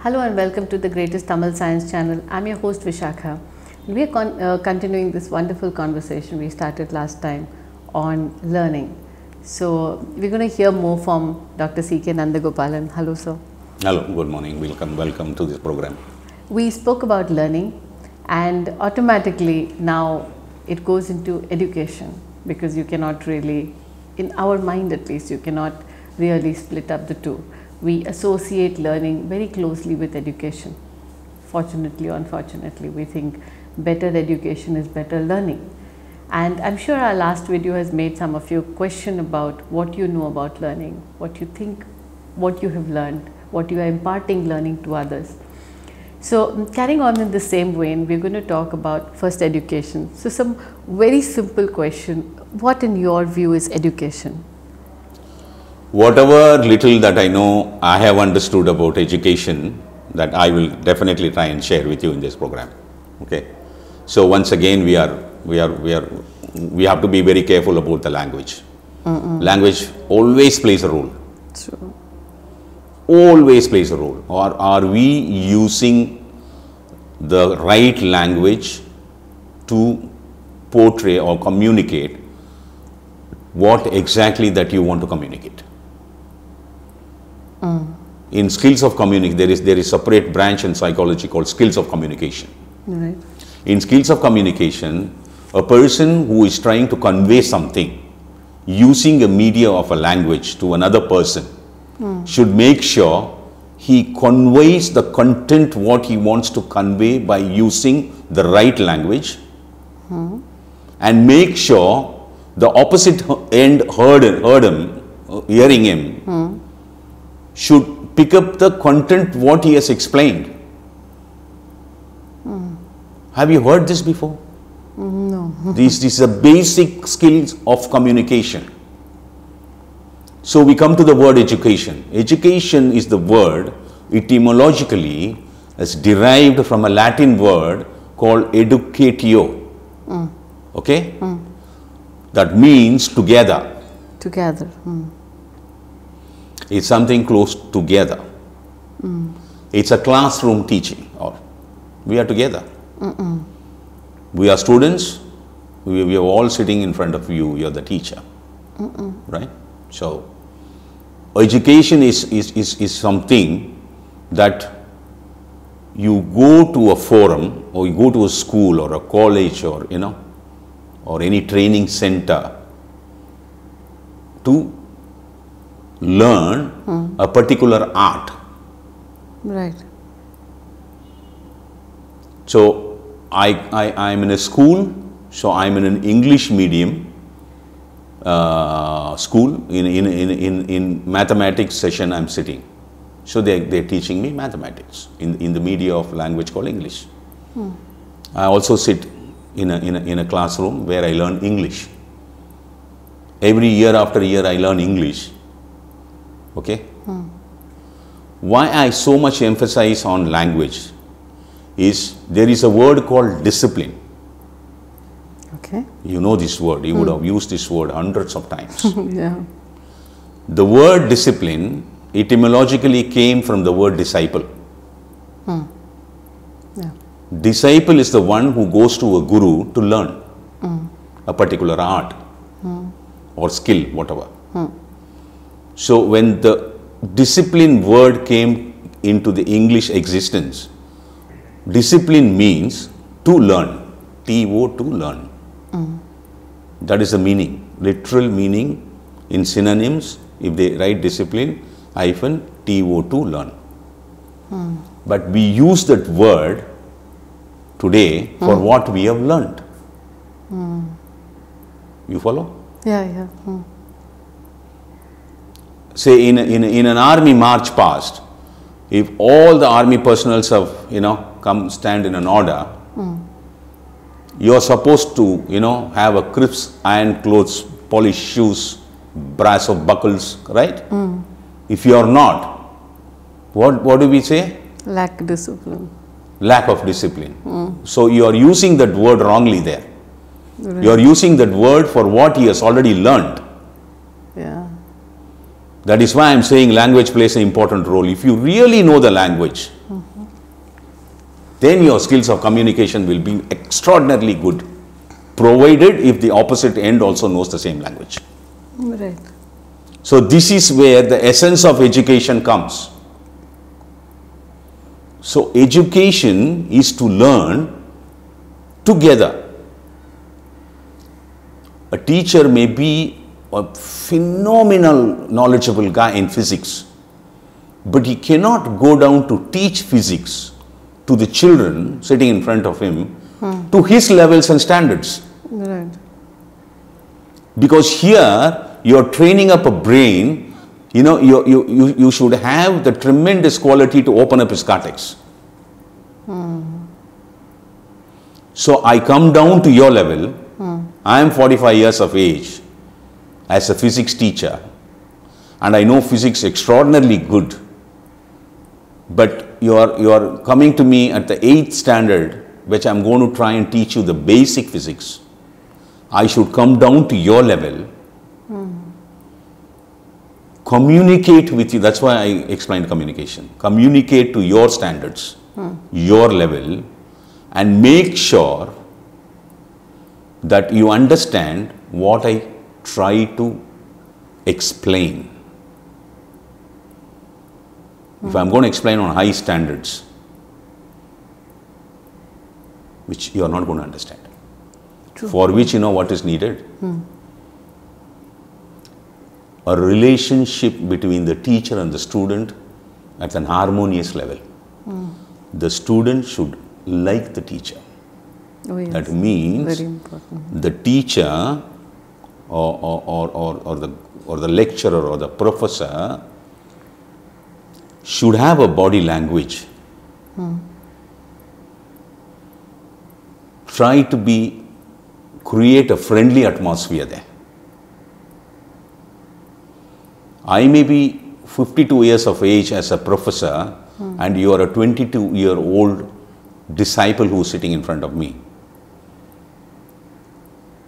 Hello and welcome to the Greatest Tamil Science Channel. I'm your host Vishakha. We are continuing this wonderful conversation we started last time on learning. So we're going to hear more from Dr. C.K. Nandagopalan. Hello, sir. Hello, good morning. Welcome to this program. We spoke about learning, and automatically now it goes into education, because you cannot really, in our mind at least, you cannot really split up the two. We associate learning very closely with education. Fortunately or unfortunately, we think better education is better learning. And I'm sure our last video has made some of you question about what you know about learning, what you think, what you have learned, what you are imparting learning to others. So carrying on in the same vein, we're going to talk about first education. So some very simple question: what in your view is education? Whatever little that I know, I have understood about education, that I will definitely try and share with you in this program. Okay. So once again, we have to be very careful about the language. Language always plays a role. True. Always plays a role. Or are we using the right language to portray or communicate what exactly that you want to communicate? In skills of communication, there is separate branch in psychology called skills of communication. Right. In skills of communication, a person who is trying to convey something using a media of a language to another person should make sure he conveys the content what he wants to convey by using the right language, and make sure the opposite end hearing him should pick up the content what he has explained. Have you heard this before? No. These are basic skills of communication. So we come to the word education. Education is the word etymologically is derived from a Latin word called educatio. Okay? That means together. Together. It's something close together. It's a classroom teaching, or we are together. We are students. We are all sitting in front of you. You are the teacher, right? So, education is something that you go to a forum, or you go to a school or a college, or or any training center to learn a particular art. Right. So I'm in a school, so I'm in an English medium school. In mathematics session I'm sitting. So they're teaching me mathematics in the media of language called English. I also sit in a classroom where I learn English. Every year after year I learn English. Okay? Why I so much emphasize on language is there is a word called discipline. Okay. You know this word. You would have used this word hundreds of times. Yeah. The word discipline etymologically came from the word disciple. Yeah. Disciple is the one who goes to a guru to learn a particular art or skill, whatever. So when the discipline word came into the English existence, discipline means to learn, T-O, to learn. That is the meaning, literal meaning. In synonyms, if they write discipline, -T-O, to learn. But we use that word today for what we have learned. You follow? Yeah. Say in an army march past, if all the army personnel have come stand in an order, you are supposed to have a crisp iron clothes, polished shoes, brass of buckles, right? If you are not, what do we say? Lack discipline. Lack of discipline. So you are using that word wrongly there. Right. You are using that word for what he has already learned. Yeah. That is why I am saying language plays an important role. If you really know the language, then your skills of communication will be extraordinarily good, provided if the opposite end also knows the same language. Right. So this is where the essence of education comes. So education is to learn together. A teacher may be a phenomenal knowledgeable guy in physics, but he cannot go down to teach physics to the children sitting in front of him to his levels and standards. Right. Because here you're training up a brain, you should have the tremendous quality to open up his cortex. So I come down to your level. I am 45 years of age as a physics teacher, and I know physics extraordinarily good. But you are coming to me at the 8th standard, which I'm going to try and teach you the basic physics. I should come down to your level, communicate with you. That's why I explained communication. Communicate to your standards, your level, and make sure that you understand what I try to explain. If I'm going to explain on high standards, which you are not going to understand, True. for which you know what is needed? A relationship between the teacher and the student at an harmonious level. The student should like the teacher. Oh, yes. That means Very important. the teacher or the lecturer or the professor should have a body language. Try to create a friendly atmosphere there. I may be 52 years of age as a professor, and you are a 22-year-old disciple who is sitting in front of me.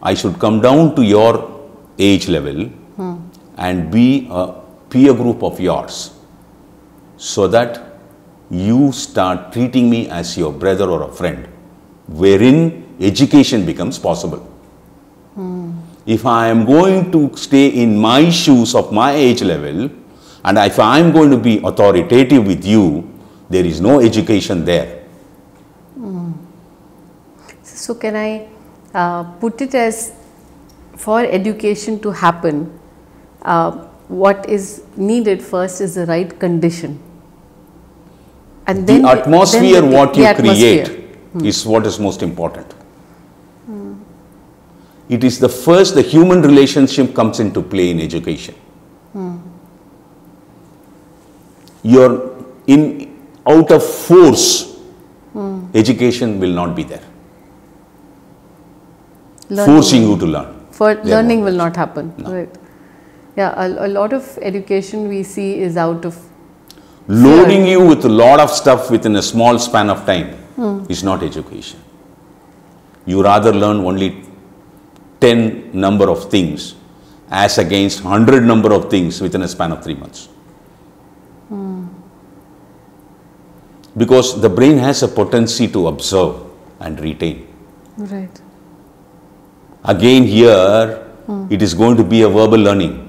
I should come down to your age level and be a peer group of yours, so that you start treating me as your brother or a friend, wherein education becomes possible. If I am going to stay in my shoes of my age level, and if I am going to be authoritative with you, there is no education there. So can I put it as, for education to happen, what is needed first is the right condition. And then The atmosphere what you atmosphere. create is what is most important. It is the human relationship comes into play in education. You're out of force, education will not be there. Forcing you to learn. For There learning won't will be. not happen. No. Right. Yeah, a lot of education we see is out of Loading you with a lot of stuff within a small span of time is not education. You rather learn only 10 number of things as against 100 number of things within a span of 3 months. Because the brain has a potency to observe and retain. right. Again here, it is going to be a verbal learning.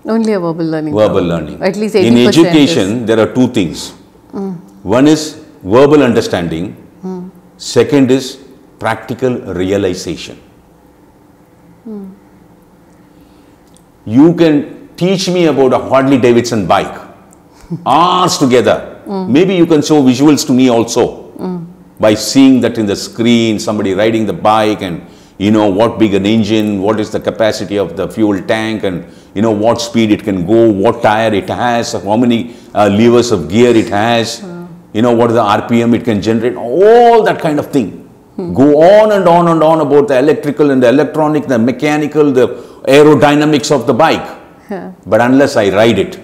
Only a verbal learning. Verbal now. learning. At least 80% In is- education, there are two things. One is verbal understanding. Second is practical realization. You can teach me about a Harley Davidson bike, hours together. Maybe you can show visuals to me also by seeing that in the screen, somebody riding the bike, and what big an engine, what is the capacity of the fuel tank, and what speed it can go, what tire it has, how many levers of gear it has, what is the RPM it can generate, all that kind of thing. Go on and on and on about the electrical and the electronic, the mechanical, the aerodynamics of the bike. Yeah. But unless I ride it,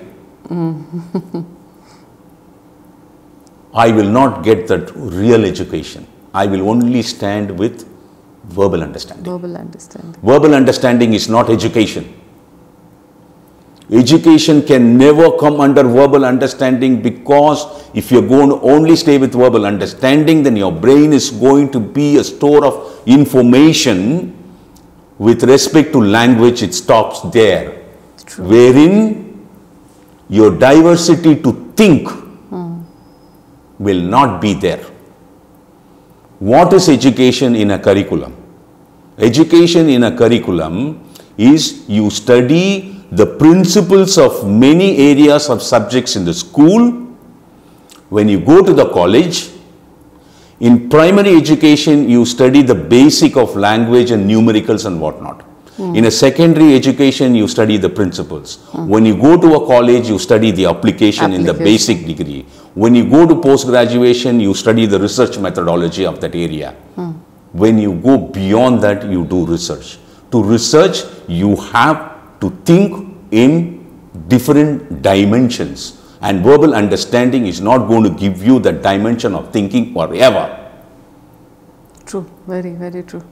I will not get that real education. I will only stand with verbal understanding. Verbal understanding. Verbal understanding is not education. Education can never come under verbal understanding, because if you're going to only stay with verbal understanding, then your brain is going to be a store of information. With respect to language, it stops there. True. Wherein your diversity to think will not be there. What is education in a curriculum? Education in a curriculum is you study the principles of many areas of subjects in the school. When you go to the college, in primary education, you study the basic of language and numericals and whatnot. In a secondary education, you study the principles. When you go to a college, you study the application in the basic degree. When you go to post-graduation, you study the research methodology of that area. When you go beyond that, you do research. To research, you have to think in different dimensions. And verbal understanding is not going to give you the dimension of thinking forever. True, very, very true.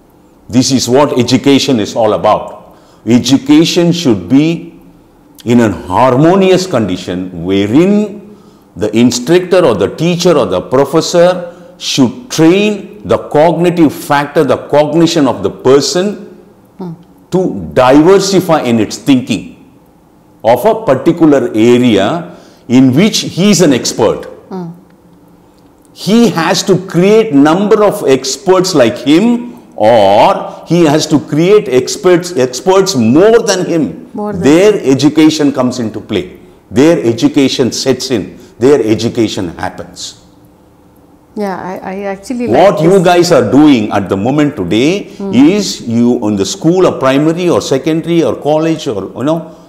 This is what education is all about. Education should be in a harmonious condition wherein the instructor or the teacher or the professor should train the cognitive factor, the cognition of the person to diversify in its thinking of a particular area in which he is an expert. He has to create number of experts like him, or he has to create experts more than him. Their education comes into play. Their education sets in. Their education happens. Yeah, I actually what you guys are doing at the moment today is you on the school or primary or secondary or college or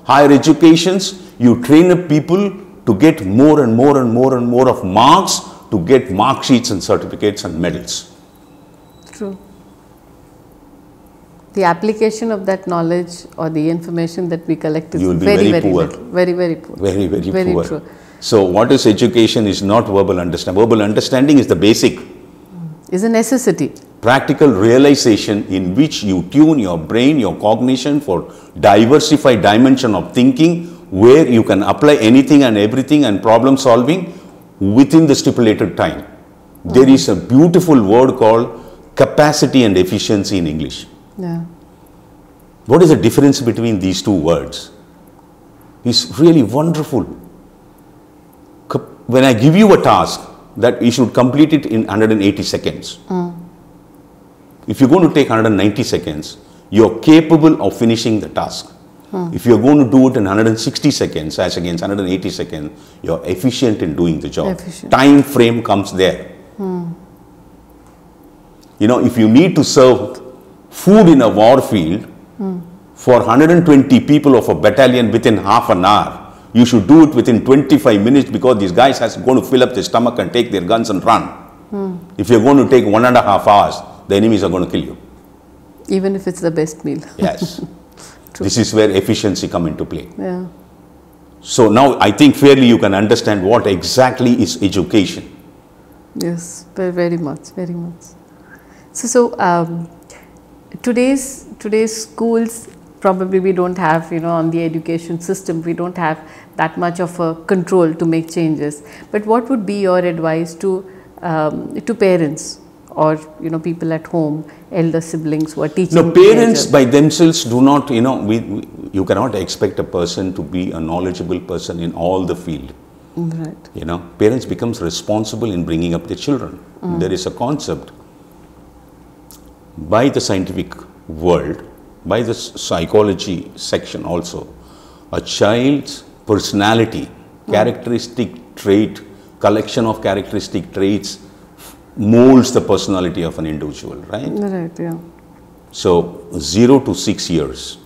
higher educations, you train up people to get more and more and more and more of marks, to get mark sheets and certificates and medals. True. The application of that knowledge or the information that we collect is very poor. Very, very poor. Very, very poor. True. So what is education is not verbal understanding. Verbal understanding is the basic. Is a necessity. Practical realization in which you tune your brain, your cognition for diversified dimension of thinking, where you can apply anything and everything and problem solving within the stipulated time. There is a beautiful word called capacity and efficiency in English. Yeah. What is the difference between these two words? It's really wonderful. When I give you a task that you should complete it in 180 seconds. If you're going to take 190 seconds, you're capable of finishing the task. If you're going to do it in 160 seconds as against 180 seconds, you're efficient in doing the job. Time frame comes there. If you need to serve food in a war field for 120 people of a battalion within half an hour, you should do it within 25 minutes, because these guys are going to fill up their stomach and take their guns and run. If you're going to take 1.5 hours, the enemies are going to kill you. Even if it's the best meal. Yes. This is where efficiency come into play. Yeah. So now I think fairly you can understand what exactly is education. Yes, very much, very much. So today's schools, probably we don't have, on the education system, we don't have that much of a control to make changes. But what would be your advice to parents or people at home, elder siblings who are teaching? No, parents by themselves do not, you cannot expect a person to be a knowledgeable person in all the field. Right. Parents becomes responsible in bringing up their children. There is a concept by the scientific world, by the psychology section also, a child's personality, characteristic trait, collection of characteristic traits molds the personality of an individual, right? Right, yeah. So 0 to 6 years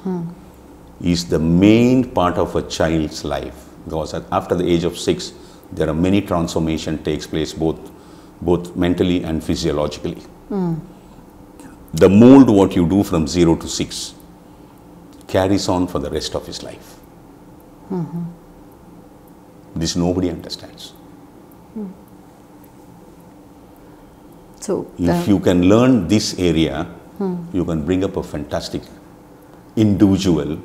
is the main part of a child's life, because after the age of 6, there are many transformation takes place both mentally and physiologically. The mold what you do from 0 to 6 carries on for the rest of his life. This nobody understands. So if you can learn this area, you can bring up a fantastic individual,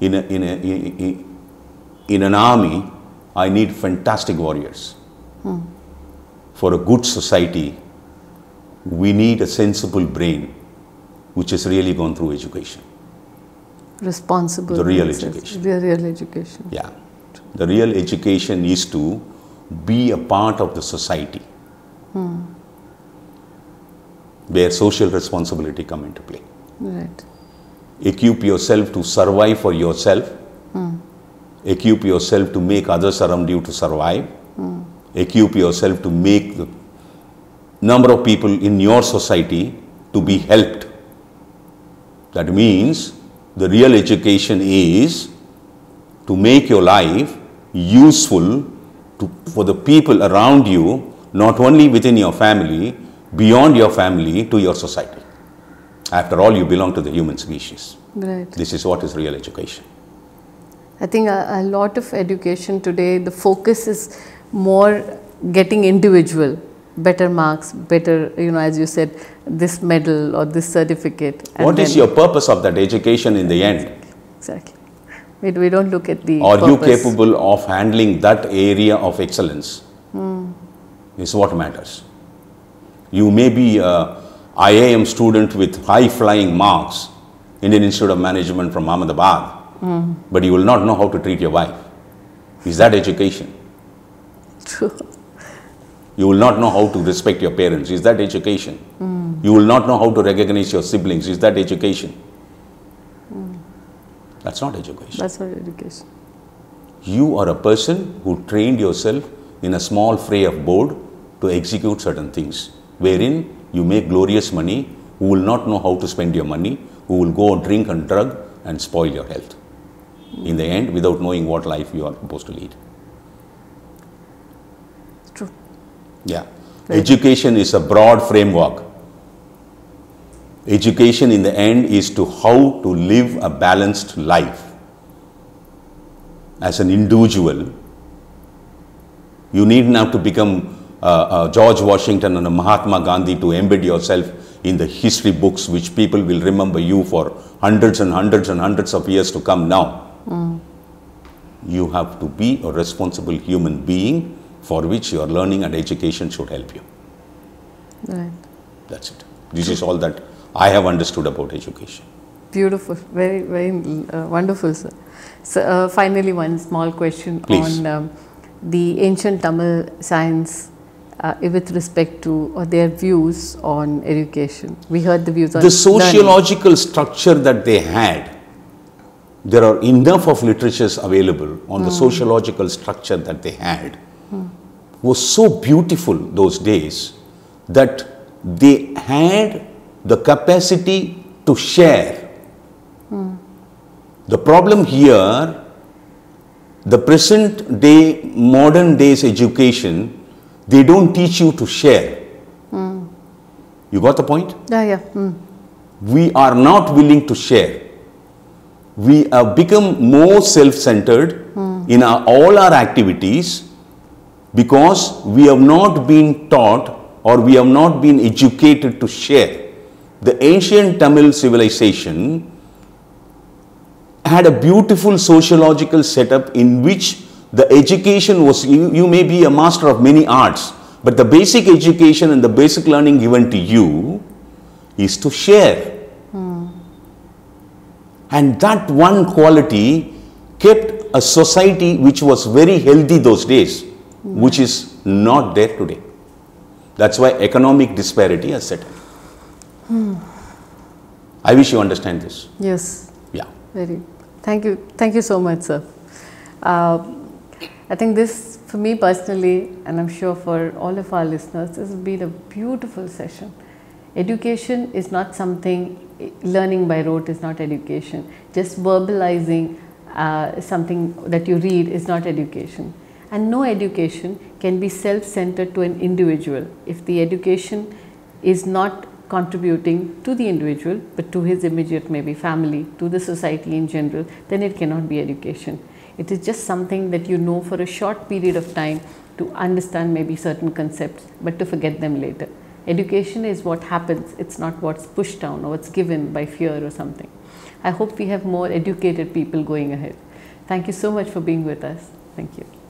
in an army, I need fantastic warriors. For a good society, we need a sensible brain which has really gone through education. Responsible. The real education. The real education. Yeah. The real education is to be a part of the society where social responsibility come into play. Right. Equip yourself to survive for yourself. Equip yourself to make others around you to survive. Equip yourself to make the number of people in your society to be helped. That means the real education is to make your life useful for the people around you, not only within your family, beyond your family, to your society. After all, you belong to the human species. Right. This is what is real education. I think a lot of education today, the focus is more getting individual, better marks, better, as you said, this medal or this certificate. What is your purpose of that education in the end? Exactly. We don't look at the Are you purpose. capable of handling that area of excellence? Is what matters. You may be a IIM student with high flying marks, Indian Institute of Management from Ahmedabad, but you will not know how to treat your wife. Is that education? True. You will not know how to respect your parents. Is that education? You will not know how to recognize your siblings. Is that education? That's not education. That's not education. You are a person who trained yourself in a small fray of board to execute certain things, wherein you make glorious money, who will not know how to spend your money, who will go drink and drug and spoil your health. In the end, without knowing what life you are supposed to lead. True. Yeah. Education is a broad framework. Education in the end is to how to live a balanced life. As an individual, you needn't have to become George Washington and a Mahatma Gandhi to embed yourself in the history books which people will remember you for hundreds and hundreds and hundreds of years to come now. You have to be a responsible human being for which your learning and education should help you. Right. That's it. This is all that I have understood about education. Beautiful. Very, very wonderful, sir. So, finally, one small question. Please. On the ancient Tamil science with respect to their views on education. We heard the views on The sociological structure that they had, there are enough of literatures available on the sociological structure that they had, was so beautiful those days that they had the capacity to share. The problem here, the present day, modern days education, they don't teach you to share. You got the point? Yeah. We are not willing to share. We have become more self-centered in all our activities because we have not been taught or we have not been educated to share. The ancient Tamil civilization had a beautiful sociological setup in which the education was, you may be a master of many arts, but the basic education and the basic learning given to you is to share. And that one quality kept a society which was very healthy those days, which is not there today. That's why economic disparity has set in. I wish you understand this. Yes. Yeah. Very. Thank you. Thank you so much, sir. I think this, for me personally, and I'm sure for all of our listeners, this has been a beautiful session. Education is not something, learning by rote is not education. Just verbalizing something that you read is not education. And no education can be self-centered to an individual if the education is not contributing to the individual, but to his immediate maybe family, to the society in general, then it cannot be education. It is just something that you know for a short period of time to understand maybe certain concepts, but to forget them later. Education is what happens, it's not what's pushed down or what's given by fear or something. I hope we have more educated people going ahead. Thank you so much for being with us. Thank you.